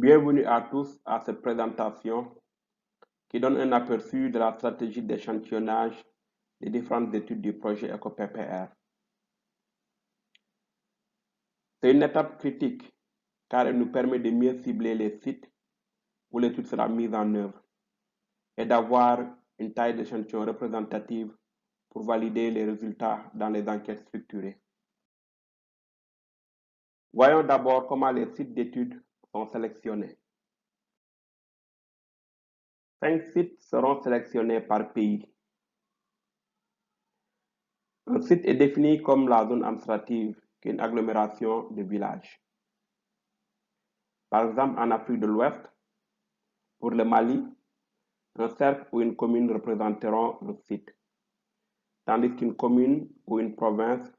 Bienvenue à tous à cette présentation qui donne un aperçu de la stratégie d'échantillonnage des différentes études du projet EcoPPR. C'est une étape critique car elle nous permet de mieux cibler les sites où l'étude sera mise en œuvre et d'avoir une taille d'échantillon représentative pour valider les résultats dans les enquêtes structurées. Voyons d'abord comment les sites d'études sont sélectionnés. 5 sites seront sélectionnés par pays. Un site est défini comme la zone administrative qui est une agglomération de villages. Par exemple, en Afrique de l'Ouest, pour le Mali, un cercle ou une commune représenteront le site, tandis qu'une commune ou une province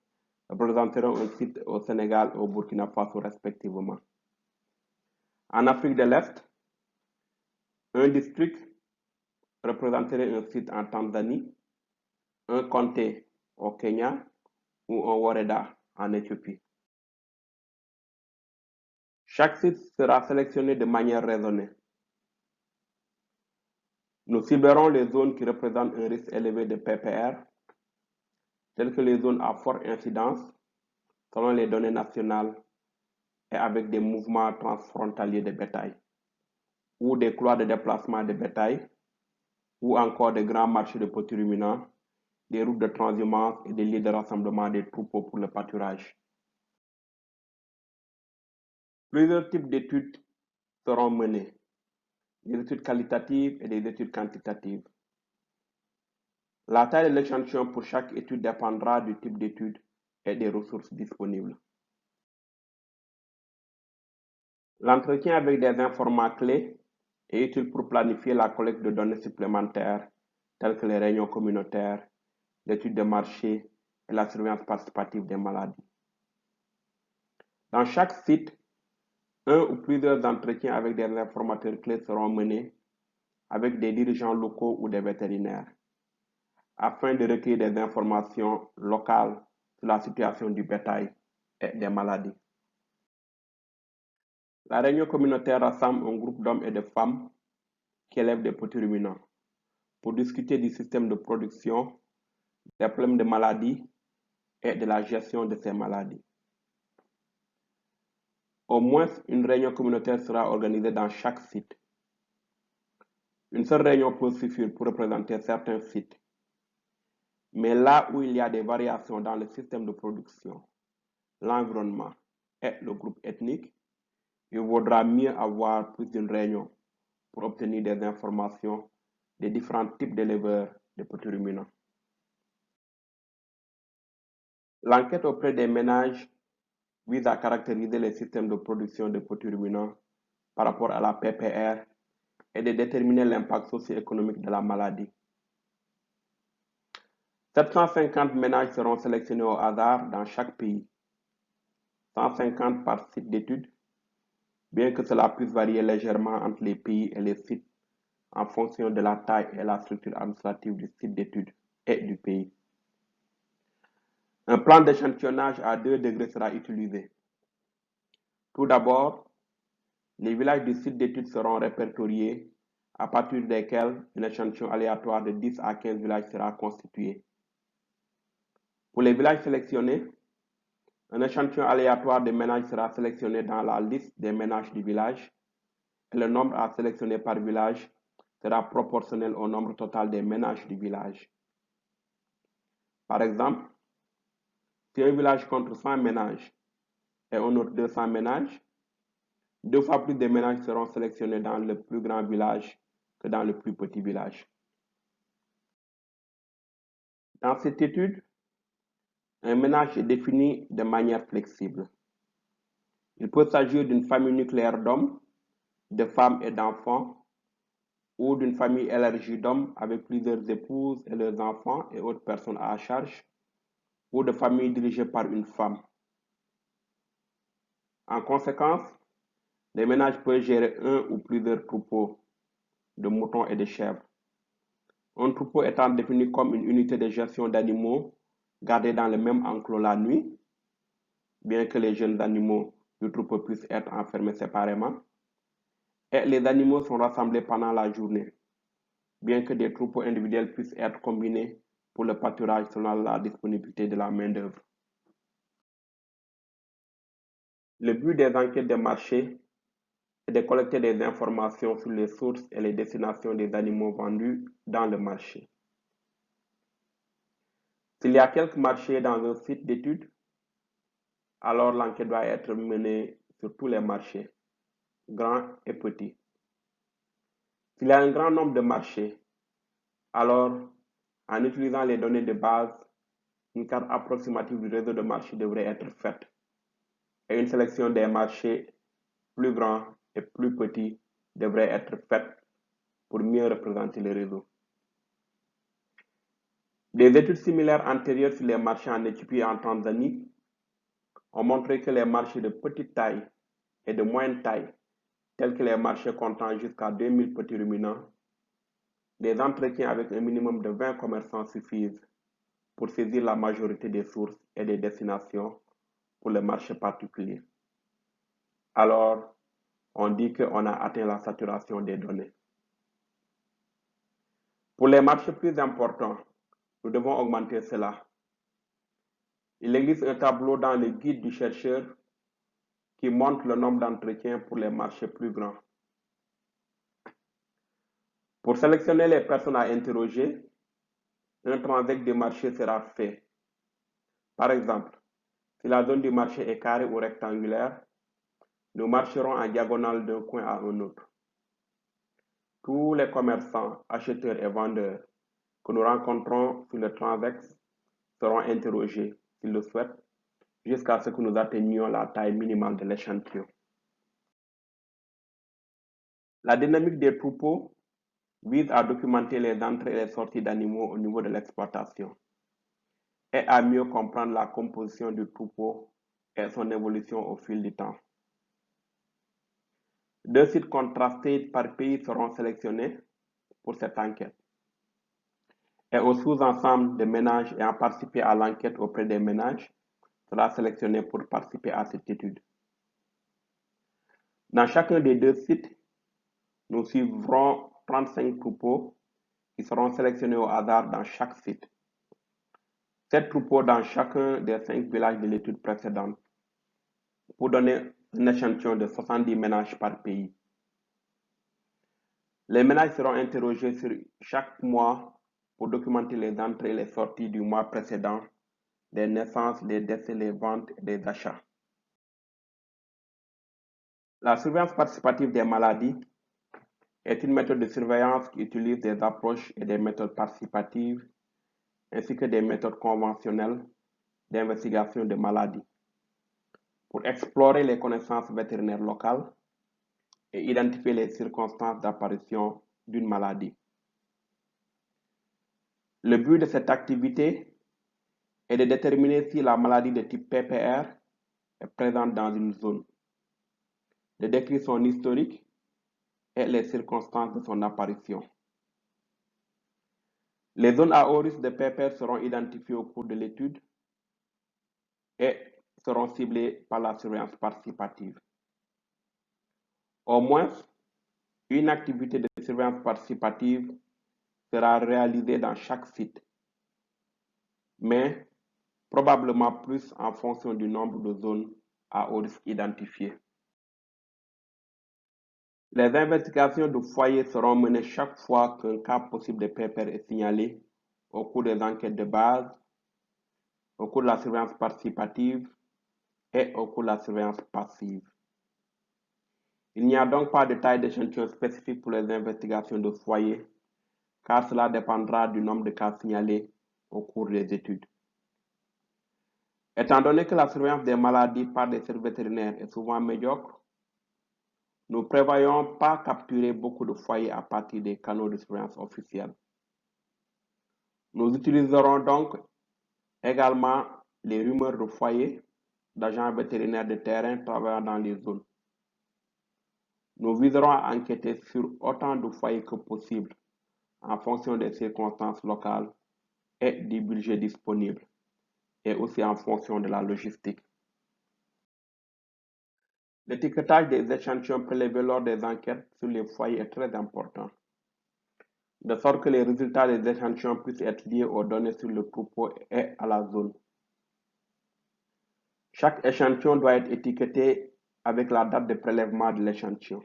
représenteront un site au Sénégal et au Burkina Faso respectivement. En Afrique de l'Est, un district représenterait un site en Tanzanie, un comté au Kenya ou un woreda en Éthiopie. Chaque site sera sélectionné de manière raisonnée. Nous ciblerons les zones qui représentent un risque élevé de PPR, telles que les zones à forte incidence, selon les données nationales et avec des mouvements transfrontaliers de bétail, ou des couloirs de déplacement de bétail, ou encore des grands marchés de petits ruminants, des routes de transhumance et des lieux de rassemblement des troupeaux pour le pâturage. Plusieurs types d'études seront menées, des études qualitatives et des études quantitatives. La taille de l'échantillon pour chaque étude dépendra du type d'étude et des ressources disponibles. L'entretien avec des informations clés est utile pour planifier la collecte de données supplémentaires telles que les réunions communautaires, l'étude de marché et la surveillance participative des maladies. Dans chaque site, un ou plusieurs entretiens avec des informateurs clés seront menés avec des dirigeants locaux ou des vétérinaires afin de recueillir des informations locales sur la situation du bétail et des maladies. La réunion communautaire rassemble un groupe d'hommes et de femmes qui élèvent des petits ruminants pour discuter du système de production, des problèmes de maladies et de la gestion de ces maladies. Au moins une réunion communautaire sera organisée dans chaque site. Une seule réunion peut suffire pour représenter certains sites. Mais là où il y a des variations dans le système de production, l'environnement et le groupe ethnique, il vaudra mieux avoir plus d'une réunion pour obtenir des informations des différents types d'éleveurs de petits ruminants. L'enquête auprès des ménages vise à caractériser les systèmes de production de petits ruminants par rapport à la PPR et de déterminer l'impact socio-économique de la maladie. 750 ménages seront sélectionnés au hasard dans chaque pays, 150 par site d'étude, bien que cela puisse varier légèrement entre les pays et les sites en fonction de la taille et la structure administrative du site d'étude et du pays. Un plan d'échantillonnage à 2 degrés sera utilisé. Tout d'abord, les villages du site d'étude seront répertoriés à partir desquels un échantillon aléatoire de 10 à 15 villages sera constitué. Pour les villages sélectionnés, un échantillon aléatoire de ménages sera sélectionné dans la liste des ménages du village et le nombre à sélectionner par village sera proportionnel au nombre total des ménages du village. Par exemple, si un village compte 100 ménages et un autre 200 ménages, 2 fois plus de ménages seront sélectionnés dans le plus grand village que dans le plus petit village. Dans cette étude, un ménage est défini de manière flexible. Il peut s'agir d'une famille nucléaire d'hommes, de femmes et d'enfants, ou d'une famille élargie d'hommes avec plusieurs épouses et leurs enfants et autres personnes à charge, ou de familles dirigées par une femme. En conséquence, les ménages peuvent gérer un ou plusieurs troupeaux de moutons et de chèvres. Un troupeau étant défini comme une unité de gestion d'animaux gardés dans le même enclos la nuit, bien que les jeunes animaux du troupeau puissent être enfermés séparément. et les animaux sont rassemblés pendant la journée, bien que des troupeaux individuels puissent être combinés pour le pâturage selon la disponibilité de la main-d'œuvre. Le but des enquêtes de marché est de collecter des informations sur les sources et les destinations des animaux vendus dans le marché. S'il y a quelques marchés dans un site d'étude, alors l'enquête doit être menée sur tous les marchés, grands et petits. S'il y a un grand nombre de marchés, alors en utilisant les données de base, une carte approximative du réseau de marchés devrait être faite et une sélection des marchés plus grands et plus petits devrait être faite pour mieux représenter le réseau. Des études similaires antérieures sur les marchés en Éthiopie et en Tanzanie ont montré que les marchés de petite taille et de moyenne taille, tels que les marchés comptant jusqu'à 2000 petits ruminants, des entretiens avec un minimum de 20 commerçants suffisent pour saisir la majorité des sources et des destinations pour le marché particulier. Alors, on dit qu'on a atteint la saturation des données. Pour les marchés plus importants, nous devons augmenter cela. Il existe un tableau dans le guide du chercheur qui montre le nombre d'entretiens pour les marchés plus grands. Pour sélectionner les personnes à interroger, un transect de marché sera fait. Par exemple, si la zone du marché est carrée ou rectangulaire, nous marcherons en diagonale d'un coin à un autre. Tous les commerçants, acheteurs et vendeurs que nous rencontrons sur le transect seront interrogés, s'ils le souhaitent, jusqu'à ce que nous atteignions la taille minimale de l'échantillon. La dynamique des troupeaux vise à documenter les entrées et les sorties d'animaux au niveau de l'exploitation et à mieux comprendre la composition du troupeau et son évolution au fil du temps. 2 sites contrastés par pays seront sélectionnés pour cette enquête. Et au sous-ensemble des ménages ayant participé à l'enquête auprès des ménages sera sélectionné pour participer à cette étude. Dans chacun des 2 sites, nous suivrons 35 troupeaux qui seront sélectionnés au hasard dans chaque site. 7 troupeaux dans chacun des 5 villages de l'étude précédente pour donner un échantillon de 70 ménages par pays. Les ménages seront interrogés sur chaque mois pour documenter les entrées et les sorties du mois précédent, les naissances, les décès, les ventes et les achats. La surveillance participative des maladies est une méthode de surveillance qui utilise des approches et des méthodes participatives ainsi que des méthodes conventionnelles d'investigation de maladies pour explorer les connaissances vétérinaires locales et identifier les circonstances d'apparition d'une maladie. Le but de cette activité est de déterminer si la maladie de type PPR est présente dans une zone, de décrire son historique et les circonstances de son apparition. Les zones à haut risque de PPR seront identifiées au cours de l'étude et seront ciblées par la surveillance participative. Au moins, une activité de surveillance participative sera réalisée dans chaque site, mais probablement plus en fonction du nombre de zones à haut risque identifiées. Les investigations de foyer seront menées chaque fois qu'un cas possible de PPR est signalé au cours des enquêtes de base, au cours de la surveillance participative et au cours de la surveillance passive. Il n'y a donc pas de taille d'échantillon spécifique pour les investigations de foyer, car cela dépendra du nombre de cas signalés au cours des études. Étant donné que la surveillance des maladies par des services vétérinaires est souvent médiocre, nous ne prévoyons pas capturer beaucoup de foyers à partir des canaux de surveillance officiels. Nous utiliserons donc également les rumeurs de foyers d'agents vétérinaires de terrain travaillant dans les zones. Nous viserons à enquêter sur autant de foyers que possible en fonction des circonstances locales et du budget disponible, et aussi en fonction de la logistique. L'étiquetage des échantillons prélevés lors des enquêtes sur les foyers est très important, de sorte que les résultats des échantillons puissent être liés aux données sur le troupeau et à la zone. Chaque échantillon doit être étiqueté avec la date de prélèvement de l'échantillon.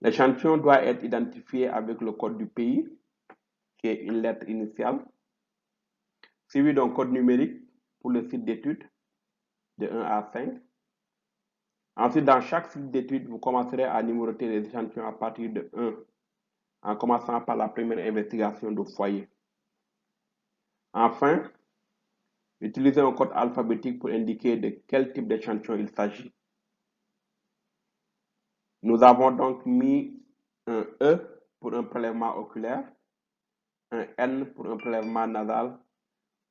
L'échantillon doit être identifié avec le code du pays, qui est une lettre initiale, suivi d'un code numérique pour le site d'étude de 1 à 5. Ensuite, dans chaque site d'étude, vous commencerez à numéroter les échantillons à partir de 1, en commençant par la première investigation de foyer. Enfin, utilisez un code alphabétique pour indiquer de quel type d'échantillon il s'agit. Nous avons donc mis un E pour un prélèvement oculaire, un N pour un prélèvement nasal,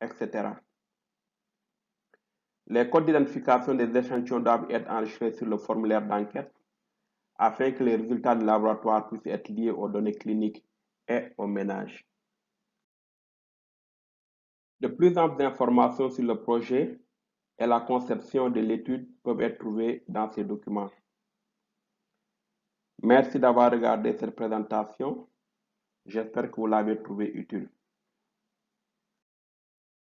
etc. Les codes d'identification des échantillons doivent être enregistrés sur le formulaire d'enquête afin que les résultats du laboratoire puissent être liés aux données cliniques et au ménage. De plus amples informations sur le projet et la conception de l'étude peuvent être trouvées dans ces documents. Merci d'avoir regardé cette présentation. J'espère que vous l'avez trouvée utile.